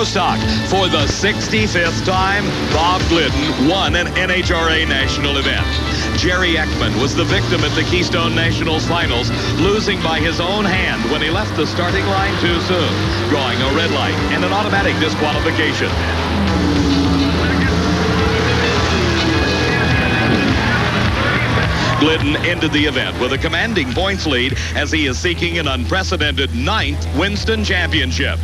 Pro Stock. For the 65th time, Bob Glidden won an NHRA national event. Jerry Ekman was the victim at the Keystone Nationals finals, losing by his own hand when he left the starting line too soon, drawing a red light and an automatic disqualification. Glidden ended the event with a commanding points lead as he is seeking an unprecedented 9th Winston Championship.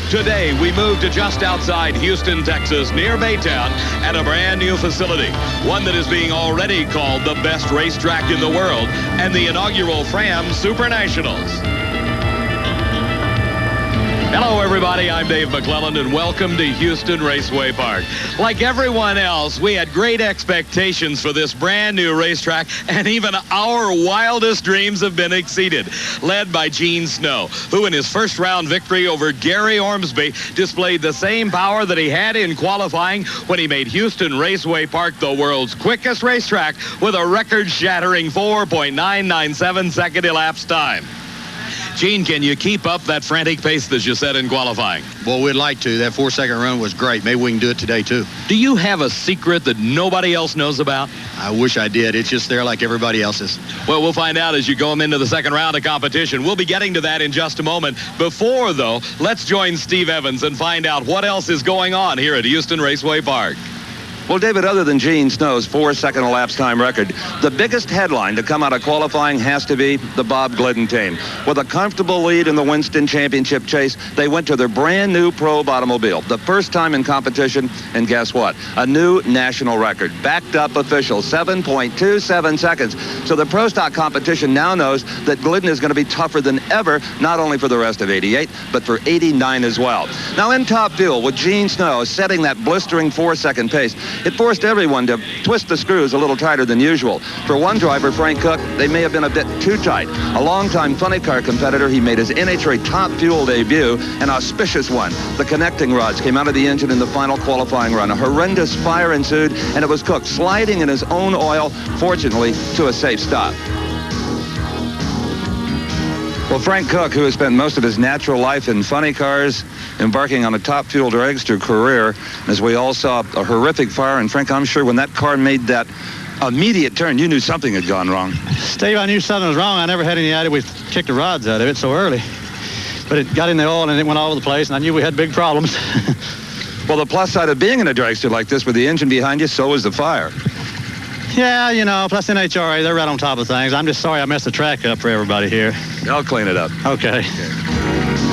Today, we move to just outside Houston, Texas, near Baytown, at a brand new facility, one that is being already called the best racetrack in the world, and the inaugural Fram Supernationals. Hello, everybody. I'm Dave McClelland, and welcome to Houston Raceway Park. Like everyone else, we had great expectations for this brand new racetrack, and even our wildest dreams have been exceeded. Led by Gene Snow, who in his first round victory over Gary Ormsby displayed the same power that he had in qualifying when he made Houston Raceway Park the world's quickest racetrack with a record-shattering 4.997 second elapsed time. Gene, can you keep up that frantic pace that you set in qualifying? Well, we'd like to. That 4-second run was great. Maybe we can do it today, too. Do you have a secret that nobody else knows about? I wish I did. It's just there like everybody else's. Well, we'll find out as you go into the second round of competition. We'll be getting to that in just a moment. Before, though, let's join Steve Evans and find out what else is going on here at Houston Raceway Park. Well, David, other than Gene Snow's 4-second elapsed time record, the biggest headline to come out of qualifying has to be the Bob Glidden team. With a comfortable lead in the Winston Championship chase, they went to their brand new probe automobile. The first time in competition, and guess what? A new national record. Backed up official, 7.27 seconds. So the Pro Stock competition now knows that Glidden is going to be tougher than ever, not only for the rest of 88, but for 89 as well. Now in top fuel, with Gene Snow setting that blistering 4-second pace, it forced everyone to twist the screws a little tighter than usual. For one driver, Frank Cook, they may have been a bit too tight. A longtime funny car competitor, he made his NHRA top fuel debut, an auspicious one. The connecting rods came out of the engine in the final qualifying run. A horrendous fire ensued, and it was Cook sliding in his own oil, fortunately, to a safe stop. Well, Frank Cook, who has spent most of his natural life in funny cars, embarking on a top-fuel dragster career, as we all saw a horrific fire. And Frank, I'm sure when that car made that immediate turn, you knew something had gone wrong. Steve, I knew something was wrong. I never had any idea we kicked the rods out of it so early. But it got in the oil and it went all over the place, and I knew we had big problems. Well, the plus side of being in a dragster like this with the engine behind you, so is the fire. Yeah, you know, plus NHRA, they're right on top of things. I'm just sorry I messed the track up for everybody here. I'll clean it up. Okay.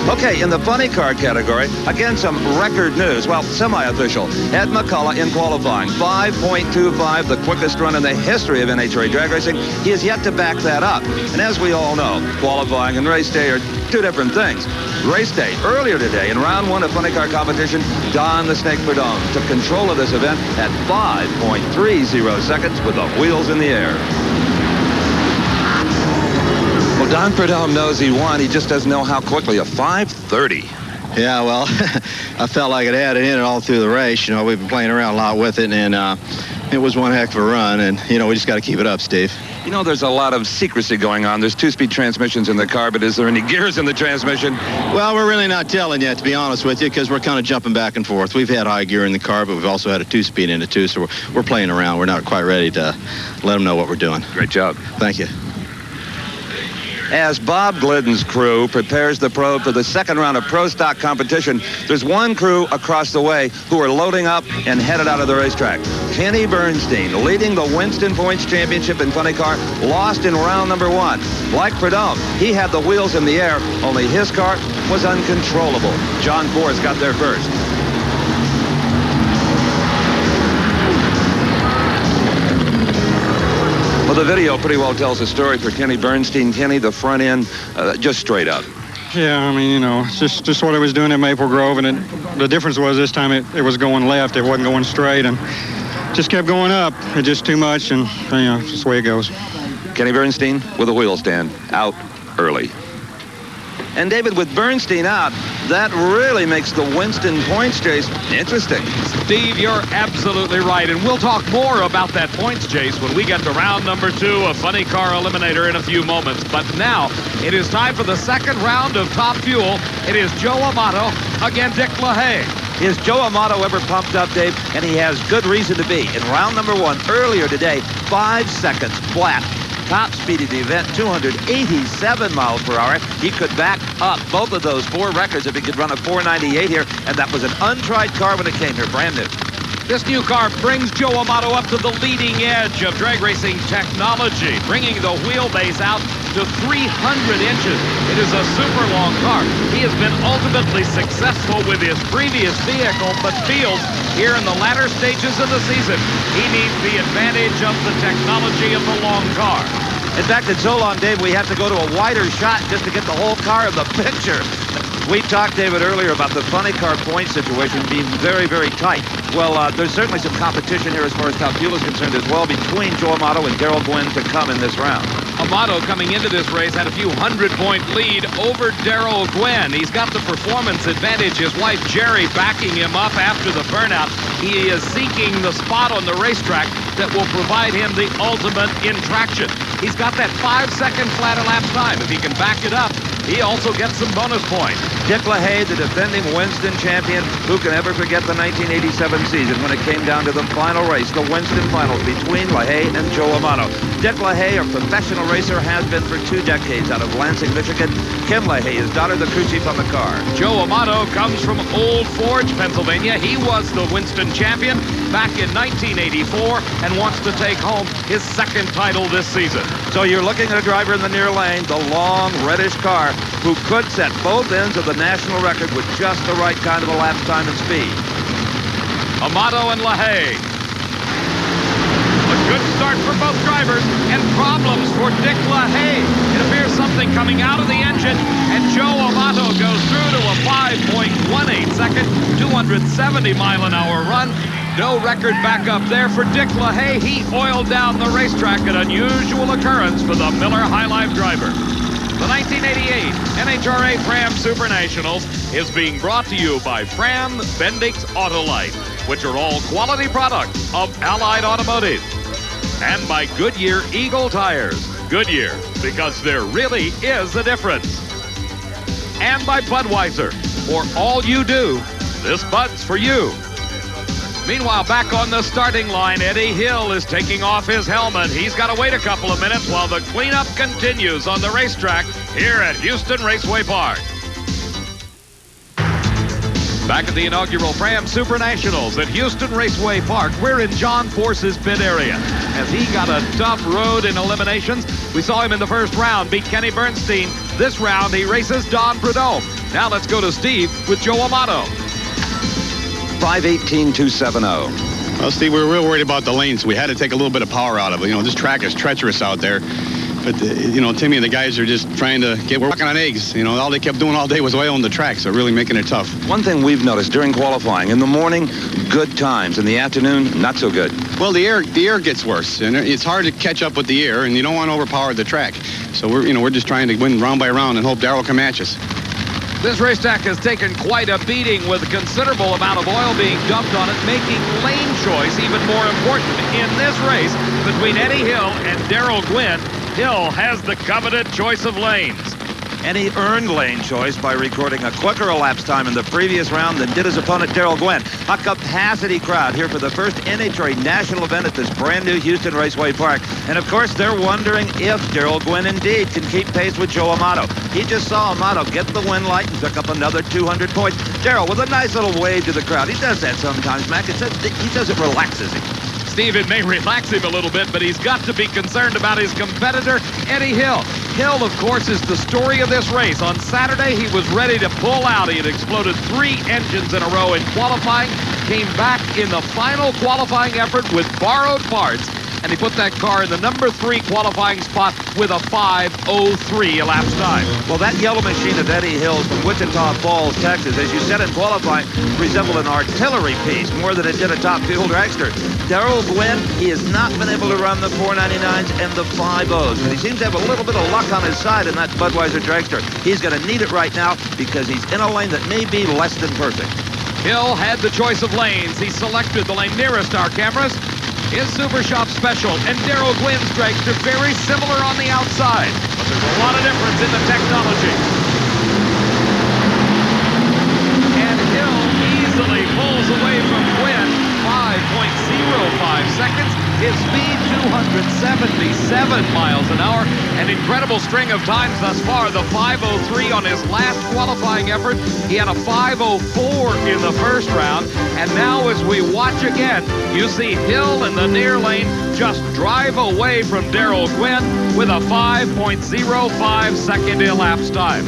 Okay, in the funny car category, again, some record news. Well, semi-official. Ed McCullough in qualifying. 5.25, the quickest run in the history of NHRA drag racing. He has yet to back that up. And as we all know, qualifying and race day are two different things. Race day, earlier today, in round one of funny car competition, Don the Snake Perdome took control of this event at 5.30 seconds with the wheels in the air. Well, Don Perdome knows he won. He just doesn't know how quickly. A 5:30. Yeah, well, I felt like it had it in it all through the race. You know, we've been playing around a lot with it, and it was one heck of a run. And, you know, we just got to keep it up, Steve. You know, there's a lot of secrecy going on. There's 2-speed transmissions in the car, but is there any gears in the transmission? Well, we're really not telling yet, to be honest with you, because we're kind of jumping back and forth. We've had high gear in the car, but we've also had a 2-speed in it, too, so we're playing around. We're not quite ready to let them know what we're doing. Great job. Thank you. As Bob Glidden's crew prepares the probe for the second round of Pro Stock competition, there's one crew across the way who are loading up and headed out of the racetrack. Kenny Bernstein, leading the Winston Points Championship in funny car, lost in round number one. Like Perdome, he had the wheels in the air, only his car was uncontrollable. John Forrest got there first. Well, the video pretty well tells the story for Kenny Bernstein. Kenny, the front end, just straight up. Yeah, I mean, you know, it's just what I was doing at Maple Grove, and the difference was this time it was going left. It wasn't going straight, and just kept going up. It just too much, and, you know, it's just the way it goes. Kenny Bernstein with a wheel stand, out early. And David, with Bernstein out, that really makes the Winston points chase interesting. Steve, you're absolutely right, and we'll talk more about that points chase when we get to round number 2 of Funny Car Eliminator in a few moments. But now, it is time for the second round of Top Fuel. It is Joe Amato against Dick LaHaye. Is Joe Amato ever pumped up, Dave? And he has good reason to be. In round number 1, earlier today, 5 seconds flat. Top speed of the event, 287 miles per hour. He could back up both of those 4 records if he could run a 498 here, and that was an untried car when it came here, brand new. This new car brings Joe Amato up to the leading edge of drag racing technology, bringing the wheelbase out to 300 inches. It is a super long car. He has been ultimately successful with his previous vehicle, but feels here in the latter stages of the season, he needs the advantage of the technology of the long car. In fact, it's so long, Dave, we have to go to a wider shot just to get the whole car in the picture. We talked, David, earlier about the funny car point situation being very, very tight. Well, there's certainly some competition here as far as Top Fuel is concerned as well between Joe Amato and Darrell Gwynn to come in this round. Amato coming into this race had a few 100-point lead over Darrell Gwynn. He's got the performance advantage. His wife Jerry backing him up after the burnout. He is seeking the spot on the racetrack that will provide him the ultimate in traction. He's got that 5-second flat elapsed time. If he can back it up, he also gets some bonus points. Dick LaHaye, the defending Winston champion. Who can ever forget the 1987 season when it came down to the final race, the Winston finals between LaHaye and Joe Amato. Dick LaHaye, a professional racer, has been for 2 decades out of Lansing, Michigan. Kim LaHaye, his daughter, the crew chief on the car. Joe Amato comes from Old Forge, Pennsylvania. He was the Winston champion back in 1984 and wants to take home his 2nd title this season. So you're looking at a driver in the near lane, the long, reddish car, who could set both ends of the national record with just the right kind of elapsed time and speed. Amato and LaHaye. A good start for both drivers, and problems for Dick LaHaye. It appears something coming out of the engine, and Joe Amato goes through to a 5.18 second, 270-mile-an-hour run. No record back up there for Dick LaHaye. He oiled down the racetrack, an unusual occurrence for the Miller High Life driver. The 1988 NHRA Fram Supernationals is being brought to you by Fram, Bendix Autolite, which are all quality products of Allied Automotive, and by Goodyear Eagle Tires. Goodyear, because there really is a difference. And by Budweiser. For all you do, this Bud's for you. Meanwhile, back on the starting line, Eddie Hill is taking off his helmet. He's got to wait a couple of minutes while the cleanup continues on the racetrack here at Houston Raceway Park. Back at the inaugural Fram Supernationals at Houston Raceway Park, we're in John Force's pit area. As he got a tough road in eliminations, we saw him in the first round beat Kenny Bernstein. This round, he races Don Prudhomme. Now let's go to Steve with Joe Amato. 5:18.270. Well, Steve, we were real worried about the lanes. We had to take a little bit of power out of it. You know, this track is treacherous out there. But, you know, Timmy and the guys are just trying to we're walking on eggs. You know, all they kept doing all day was oiling the track, so really making it tough. One thing we've noticed during qualifying, in the morning, good times. In the afternoon, not so good. Well, the air gets worse, and it's hard to catch up with the air, and you don't want to overpower the track. So we're just trying to win round by round and hope Darrell can match us. This racetrack has taken quite a beating with a considerable amount of oil being dumped on it, making lane choice even more important. In this race between Eddie Hill and Darrell Gwynn, Hill has the coveted choice of lanes. And he earned lane choice by recording a quicker elapsed time in the previous round than did his opponent Darrell Gwynn. A capacity crowd here for the first NHRA national event at this brand new Houston Raceway Park. And of course, they're wondering if Darrell Gwynn indeed can keep pace with Joe Amato. He just saw Amato get the win light and took up another 200 points. Darrell with a nice little wave to the crowd. He does that sometimes, Mac. He does it relaxes him. Steve, it may relax him a little bit, but he's got to be concerned about his competitor, Eddie Hill. Hill, of course, is the story of this race. On Saturday, he was ready to pull out. He had exploded 3 engines in a row in qualifying, came back in the final qualifying effort with borrowed parts, and he put that car in the number 3 qualifying spot with a 5:03 elapsed time. Well, that yellow machine of Eddie Hill's from Wichita Falls, Texas, as you said in qualifying, resembled an artillery piece more than it did a top fuel dragster. Darrell Gwynn, he has not been able to run the 499s and the 5.0s, but he seems to have a little bit of luck on his side in that Budweiser dragster. He's going to need it right now because he's in a lane that may be less than perfect. Hill had the choice of lanes. He selected the lane nearest our cameras. His Super Shop Special and Darrell Gwynn's dragster very similar on the outside, but there's a lot of difference in the technology. And Hill easily pulls away from Gwynn, 5.05 seconds. His speed, 277 miles an hour. An incredible string of times thus far. The 5:03 on his last qualifying effort. He had a 5:04 in the first round. And now as we watch again, you see Hill in the near lane just drive away from Darrell Gwynn with a 5.05 second elapsed time.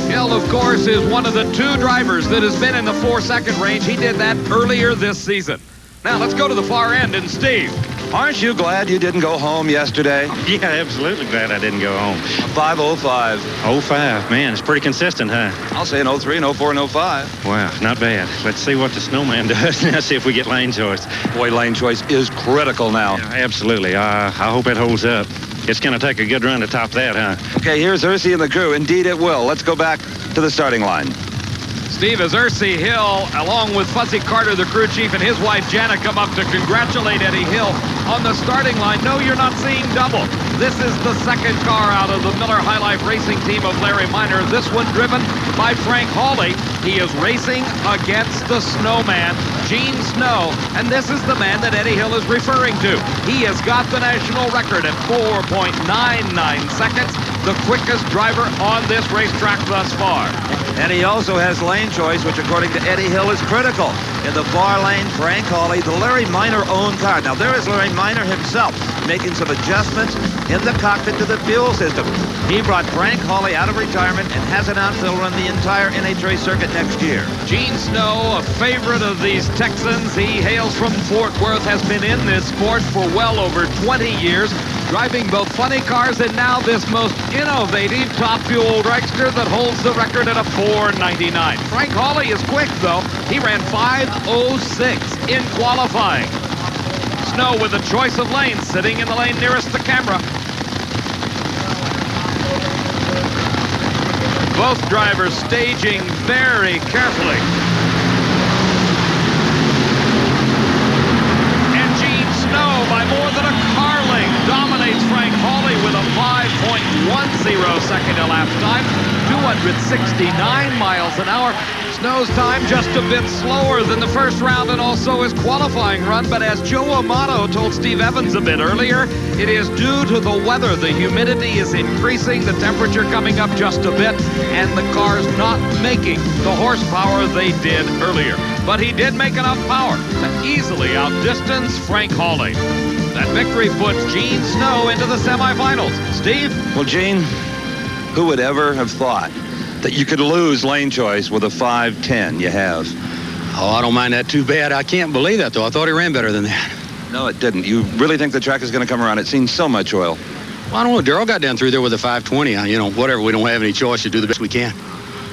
Hill, of course, is one of the 2 drivers that has been in the 4-second range. He did that earlier this season. Now let's go to the far end and Steve. Aren't you glad you didn't go home yesterday? Yeah, absolutely glad I didn't go home. 5:05. 05, man, it's pretty consistent, huh? I'll say an 03, an 04, and 05. Wow, not bad. Let's see what the snowman does. Now see if we get lane choice. Boy, lane choice is critical now. Yeah, absolutely. I hope it holds up. It's going to take a good run to top that, huh? Okay, here's Ursi and the crew. Indeed it will. Let's go back to the starting line. Steve, as Ursi Hill, along with Fuzzy Carter, the crew chief, and his wife Jana come up to congratulate Eddie Hill on the starting line. No, you're not seeing double. This is the second car out of the Miller High Life racing team of Larry Miner. This one driven by Frank Hawley. He is racing against the snowman, Gene Snow, and this is the man that Eddie Hill is referring to. He has got the national record at 4.99 seconds, the quickest driver on this racetrack thus far. And he also has lane choice, which according to Eddie Hill is critical. In the far lane, Frank Hawley, the Larry Miner owned car. Now there is Larry Miner himself making some adjustments in the cockpit to the fuel system. He brought Frank Hawley out of retirement and has an outfield run the entire NHRA circuit next year. Gene Snow, a favorite of these Texans. He hails from Fort Worth, has been in this sport for well over 20 years, driving both funny cars and now this most innovative top fuel dragster that holds the record at a 4.99. Frank Hawley is quick, though. He ran 5.06 in qualifying. Snow with a choice of lanes, sitting in the lane nearest the camera. Both drivers staging very carefully. And Gene Snow, by more than a car length, dominates Frank Hawley with a 5.10 second elapsed time, 269 miles an hour. Snow's time just a bit slower than the first round and also his qualifying run, but as Joe Amato told Steve Evans a bit earlier, it is due to the weather. The humidity is increasing, the temperature coming up just a bit, and the car's not making the horsepower they did earlier. But he did make enough power to easily outdistance Frank Hawley. That victory puts Gene Snow into the semifinals. Steve? Well, Gene, who would ever have thought that you could lose lane choice with a 5.10? You have. Oh, I don't mind that too bad. I can't believe that, though. I thought he ran better than that. No, it didn't. You really think the track is going to come around? It's seen so much oil. Well, I don't know. Darrell got down through there with a 5.20. You know, whatever. We don't have any choice to do the best we can.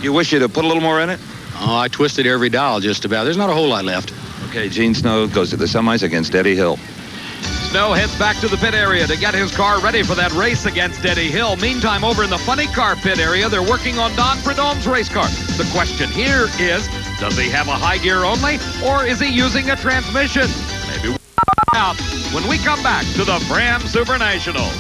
You wish you'd have put a little more in it? Oh, I twisted every dial just about. There's not a whole lot left. Okay, Gene Snow goes to the semis against Eddie Hill. Snow heads back to the pit area to get his car ready for that race against Eddie Hill. Meantime, over in the funny car pit area, they're working on Don Prudhomme's race car. The question here is, does he have a high gear only, or is he using a transmission? Maybe we'll find out when we come back to the Fram Supernationals.